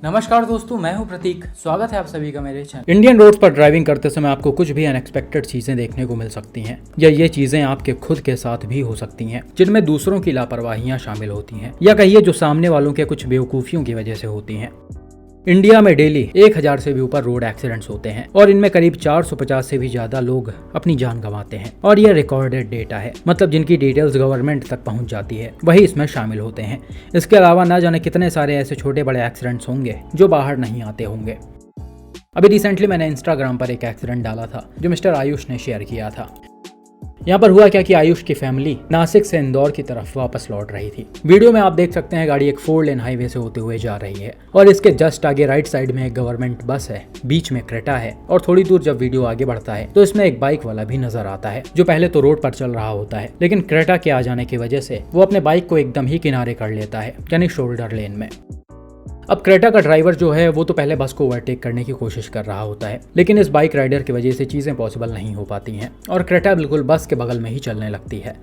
नमस्कार दोस्तों, मैं हूं प्रतीक। स्वागत है आप सभी का मेरे चैनल। इंडियन रोड्स पर ड्राइविंग करते समय आपको कुछ भी अनएक्सपेक्टेड चीजें देखने को मिल सकती हैं, या ये चीजें आपके खुद के साथ भी हो सकती हैं, जिनमें दूसरों की लापरवाहियां शामिल होती हैं, या कहिए जो सामने वालों के कुछ बेवकूफियों की वजह से होती हैं। इंडिया में डेली 1000 से भी ऊपर रोड एक्सीडेंट्स होते हैं और इनमें करीब 450 से भी ज्यादा लोग अपनी जान गंवाते हैं। और यह रिकॉर्डेड डेटा है, मतलब जिनकी डिटेल्स गवर्नमेंट तक पहुंच जाती है वही इसमें शामिल होते हैं। इसके अलावा ना जाने कितने सारे ऐसे छोटे बड़े एक्सीडेंट्स होंगे जो बाहर नहीं आते होंगे। अभी रिसेंटली मैंने इंस्टाग्राम पर एक एक्सीडेंट डाला था जो मिस्टर आयुष ने शेयर किया था। यहाँ पर हुआ क्या कि आयुष की फैमिली नासिक से इंदौर की तरफ वापस लौट रही थी। वीडियो में आप देख सकते हैं गाड़ी एक 4 लेन हाईवे से होते हुए जा रही है और इसके जस्ट आगे राइट साइड में एक गवर्नमेंट बस है, बीच में क्रेटा है और थोड़ी दूर जब वीडियो आगे बढ़ता है तो इसमें एक बाइक वाला भी नजर आता है जो पहले तो रोड पर चल रहा होता है, लेकिन क्रेटा के आ जाने की वजह से वो अपने बाइक को एकदम ही किनारे कर लेता है, यानी शोल्डर लेन में। अब क्रेटा का ड्राइवर जो है वो तो पहले बस को ओवरटेक करने की कोशिश कर रहा होता है, लेकिन इस बाइक राइडर की वजह से चीजें पॉसिबल नहीं हो पाती हैं और क्रेटा बिल्कुल बस के बगल में ही चलने लगती है।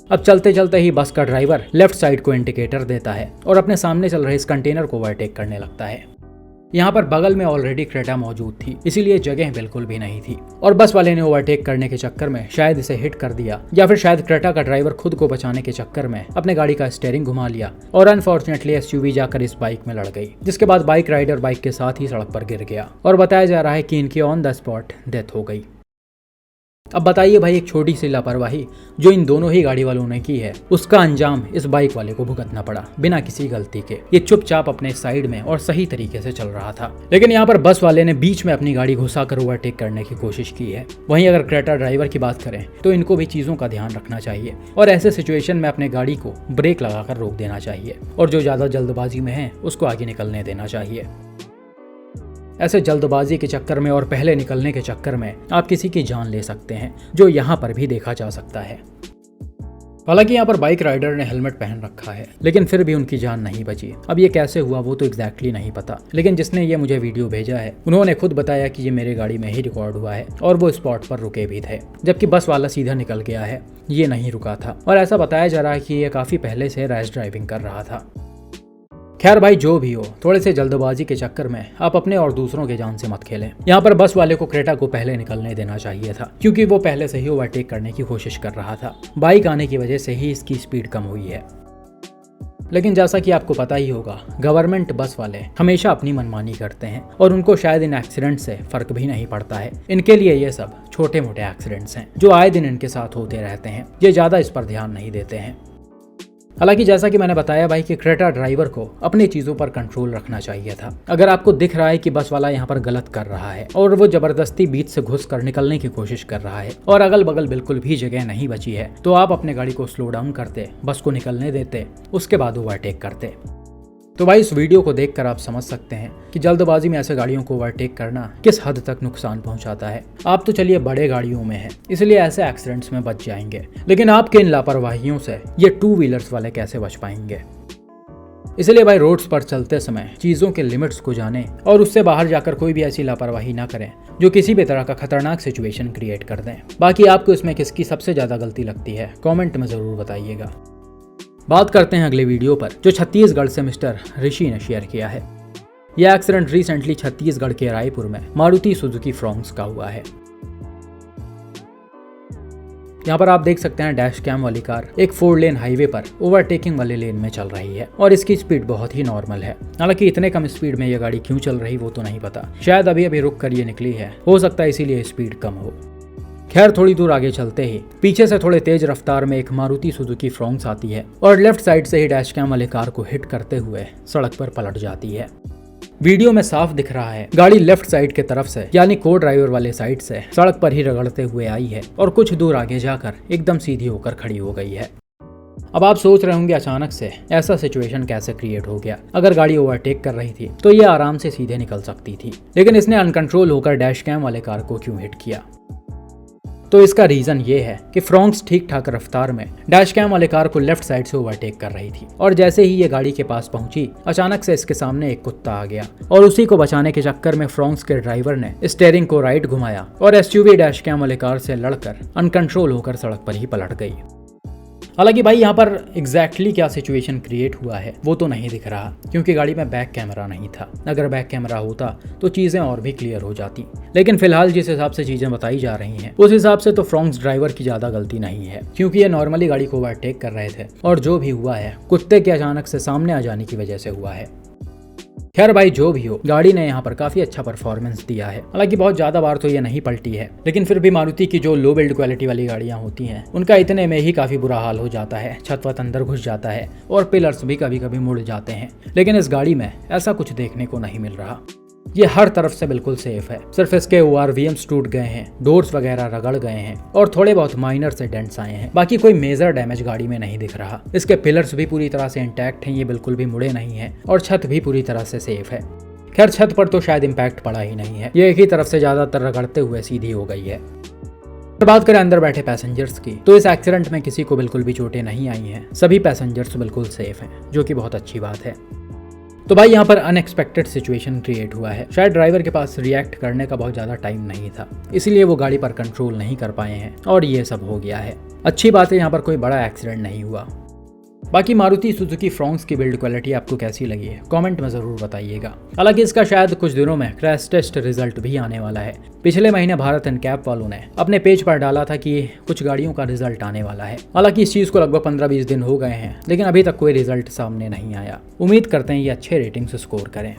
अब चलते चलते ही बस का ड्राइवर लेफ्ट साइड को इंडिकेटर देता है और अपने सामने चल रहे इस कंटेनर को ओवरटेक करने लगता है। यहाँ पर बगल में ऑलरेडी क्रेटा मौजूद थी, इसीलिए जगह बिल्कुल भी नहीं थी और बस वाले ने ओवरटेक करने के चक्कर में शायद इसे हिट कर दिया, या फिर शायद क्रेटा का ड्राइवर खुद को बचाने के चक्कर में अपने गाड़ी का स्टीयरिंग घुमा लिया और अनफॉर्चुनेटली एसयूवी जाकर इस बाइक में लड़ गई, जिसके बाद बाइक राइडर बाइक के साथ ही सड़क पर गिर गया और बताया जा रहा है कि इनकी ऑन द स्पॉट डेथ हो गई। अब बताइए भाई, एक छोटी सी लापरवाही जो इन दोनों ही गाड़ी वालों ने की है, उसका अंजाम इस बाइक वाले को भुगतना पड़ा बिना किसी गलती के। ये चुपचाप अपने साइड में और सही तरीके से चल रहा था, लेकिन यहाँ पर बस वाले ने बीच में अपनी गाड़ी घुसाकर ओवरटेक करने की कोशिश की है। वहीं अगर क्रेटा ड्राइवर की बात करें तो इनको भी चीजों का ध्यान रखना चाहिए और ऐसे सिचुएशन में अपने गाड़ी को ब्रेक लगाकर रोक देना चाहिए और जो ज्यादा जल्दबाजी में है उसको आगे निकलने देना चाहिए। ऐसे जल्दबाजी के चक्कर में और पहले निकलने के चक्कर में आप किसी की जान ले सकते हैं, जो यहाँ पर भी देखा जा सकता है। हालांकि यहाँ पर बाइक राइडर ने हेलमेट पहन रखा है, लेकिन फिर भी उनकी जान नहीं बची। अब ये कैसे हुआ वो तो एग्जैक्टली नहीं पता, लेकिन जिसने ये मुझे वीडियो भेजा है उन्होंने खुद बताया कि ये मेरे गाड़ी में ही रिकॉर्ड हुआ है और वो स्पॉट पर रुके भी थे, जबकि बस वाला सीधा निकल गया है, ये नहीं रुका था। और ऐसा बताया जा रहा है कि ये काफी पहले से रैश ड्राइविंग कर रहा था। खैर भाई, जो भी हो, थोड़े से जल्दबाजी के चक्कर में आप अपने और दूसरों के जान से मत खेलें। यहाँ पर बस वाले को क्रेटा को पहले निकलने देना चाहिए था, क्योंकि वो पहले से ही ओवरटेक करने की कोशिश कर रहा था। बाइक आने की वजह से ही इसकी स्पीड कम हुई है। लेकिन जैसा कि आपको पता ही होगा, गवर्नमेंट बस वाले हमेशा अपनी मनमानी करते हैं और उनको शायद इन एक्सीडेंट से फर्क भी नहीं पड़ता है। इनके लिए ये सब छोटे मोटे एक्सीडेंट्स हैं जो आए दिन इनके साथ होते रहते हैं, ये ज्यादा इस पर ध्यान नहीं देते हैं। हालांकि जैसा कि मैंने बताया भाई कि क्रेटा ड्राइवर को अपनी चीजों पर कंट्रोल रखना चाहिए था। अगर आपको दिख रहा है कि बस वाला यहाँ पर गलत कर रहा है और वो जबरदस्ती बीच से घुस कर निकलने की कोशिश कर रहा है और अगल बगल बिल्कुल भी जगह नहीं बची है, तो आप अपने गाड़ी को स्लो डाउन करते, बस को निकलने देते, उसके बाद ओवरटेक करते। तो भाई, इस वीडियो को देखकर आप समझ सकते हैं कि जल्दबाजी में ऐसे गाड़ियों को ओवरटेक करना किस हद तक नुकसान पहुंचाता है। आप तो चलिए बड़े गाड़ियों में हैं, इसलिए ऐसे एक्सीडेंट्स में बच जाएंगे, लेकिन आपके इन लापरवाहियों से ये 2 व्हीलर्स वाले कैसे बच पाएंगे। इसलिए भाई, रोड्स पर चलते समय चीजों के लिमिट्स को जानें और उससे बाहर जाकर कोई भी ऐसी लापरवाही ना करें जो किसी भी तरह का खतरनाक सिचुएशन क्रिएट कर दें। बाकी आपको इसमें किसकी सबसे ज्यादा गलती लगती है, कमेंट में जरूर बताइएगा। बात करते हैं अगले वीडियो पर, जो छत्तीसगढ़ से मिस्टर ऋषि ने शेयर किया है। यह एक्सीडेंट रिसेंटली छत्तीसगढ़ के रायपुर में मारुति सुजुकी फ्रॉन्क्स का हुआ है। यहाँ पर आप देख सकते हैं डैश कैम वाली कार एक 4 लेन हाईवे पर ओवरटेकिंग वाले लेन में चल रही है और इसकी स्पीड बहुत ही नॉर्मल है। हालांकि इतने कम स्पीड में ये गाड़ी क्यों चल रही वो तो नहीं पता, शायद अभी अभी रुक कर ये निकली है, हो सकता है इसीलिए स्पीड कम हो। खैर, थोड़ी दूर आगे चलते ही पीछे से थोड़े तेज रफ्तार में एक मारुति सुजुकी फ्रॉन्क्स आती है और लेफ्ट साइड से ही डैश कैम वाले कार को हिट करते हुए सड़क पर पलट जाती है। वीडियो में साफ दिख रहा है गाड़ी लेफ्ट साइड के तरफ से, यानी को ड्राइवर वाले साइड से सड़क पर ही रगड़ते हुए आई है और कुछ दूर आगे जाकर एकदम सीधी होकर खड़ी हो गई है। अब आप सोच रहे होंगे अचानक से ऐसा सिचुएशन कैसे क्रिएट हो गया। अगर गाड़ी ओवरटेक कर रही थी तो ये आराम से सीधे निकल सकती थी, लेकिन इसने अनकंट्रोल होकर डैश कैम वाले कार को क्यों हिट किया। तो इसका रीजन ये है कि फ्रॉन्क्स ठीक ठाक रफ्तार में डैश कैम वाले कार को लेफ्ट साइड से ओवरटेक कर रही थी और जैसे ही ये गाड़ी के पास पहुंची, अचानक से इसके सामने एक कुत्ता आ गया और उसी को बचाने के चक्कर में फ्रॉन्क्स के ड्राइवर ने स्टीयरिंग को राइट घुमाया और एसयूवी डैश कैम वाले कार से लड़कर अनकंट्रोल होकर सड़क पर ही पलट गई। हालांकि भाई यहाँ पर एग्जैक्टली क्या सिचुएशन क्रिएट हुआ है वो तो नहीं दिख रहा, क्योंकि गाड़ी में बैक कैमरा नहीं था। अगर बैक कैमरा होता तो चीजें और भी क्लियर हो जाती, लेकिन फिलहाल जिस हिसाब से चीजें बताई जा रही हैं उस हिसाब से तो फ्रॉन्क्स ड्राइवर की ज्यादा गलती नहीं है, क्योंकि ये नॉर्मली गाड़ी को ओवरटेक कर रहे थे और जो भी हुआ है कुत्ते के अचानक से सामने आ जाने की वजह से हुआ है। खैर भाई जो भी हो, गाड़ी ने यहाँ पर काफी अच्छा परफॉर्मेंस दिया है। हालांकि बहुत ज्यादा बार तो ये नहीं पलटी है, लेकिन फिर भी मारुति की जो लो बिल्ड क्वालिटी वाली गाड़ियां होती हैं उनका इतने में ही काफी बुरा हाल हो जाता है। छत वत अंदर घुस जाता है और पिलर्स भी कभी कभी मुड़ जाते हैं, लेकिन इस गाड़ी में ऐसा कुछ देखने को नहीं मिल रहा। ये हर तरफ से बिल्कुल सेफ है। सिर्फ इसके ORVMs टूट गए हैं, डोर्स वगैरह रगड़ गए हैं और थोड़े बहुत माइनर से डेंट्स आए हैं। बाकी कोई मेजर डैमेज गाड़ी में नहीं दिख रहा। इसके पिलर्स भी पूरी तरह से इंटैक्ट हैं, ये बिल्कुल भी मुड़े नहीं हैं और छत भी पूरी तरह से सेफ है। खैर छत पर तो शायद इम्पैक्ट पड़ा ही नहीं है, ये एक ही तरफ से ज्यादातर रगड़ते हुए सीधी हो गई है। बात करें अंदर बैठे पैसेंजर्स की, तो इस एक्सीडेंट में किसी को बिल्कुल भी चोटें नहीं आई हैं। सभी पैसेंजर्स बिल्कुल सेफ हैं, जो कि बहुत अच्छी बात है। तो भाई यहाँ पर अनएक्सपेक्टेड सिचुएशन क्रिएट हुआ है। शायद ड्राइवर के पास रिएक्ट करने का बहुत ज़्यादा टाइम नहीं था, इसीलिए वो गाड़ी पर कंट्रोल नहीं कर पाए हैं और ये सब हो गया है। अच्छी बात है, यहाँ पर कोई बड़ा एक्सीडेंट नहीं हुआ। बाकी मारुति सुजुकी फ्रॉन्क्स की बिल्ड क्वालिटी आपको कैसी लगी है कमेंट में ज़रूर बताइएगा। हालांकि इसका शायद कुछ दिनों में क्रैश टेस्ट रिजल्ट भी आने वाला है। पिछले महीने भारत एनकैप वालों ने अपने पेज पर डाला था कि कुछ गाड़ियों का रिजल्ट आने वाला है। हालांकि इस चीज़ को लगभग 15-20 दिन हो गए हैं, लेकिन अभी तक कोई रिजल्ट सामने नहीं आया। उम्मीद करते हैं ये अच्छे रेटिंग्स स्कोर करें।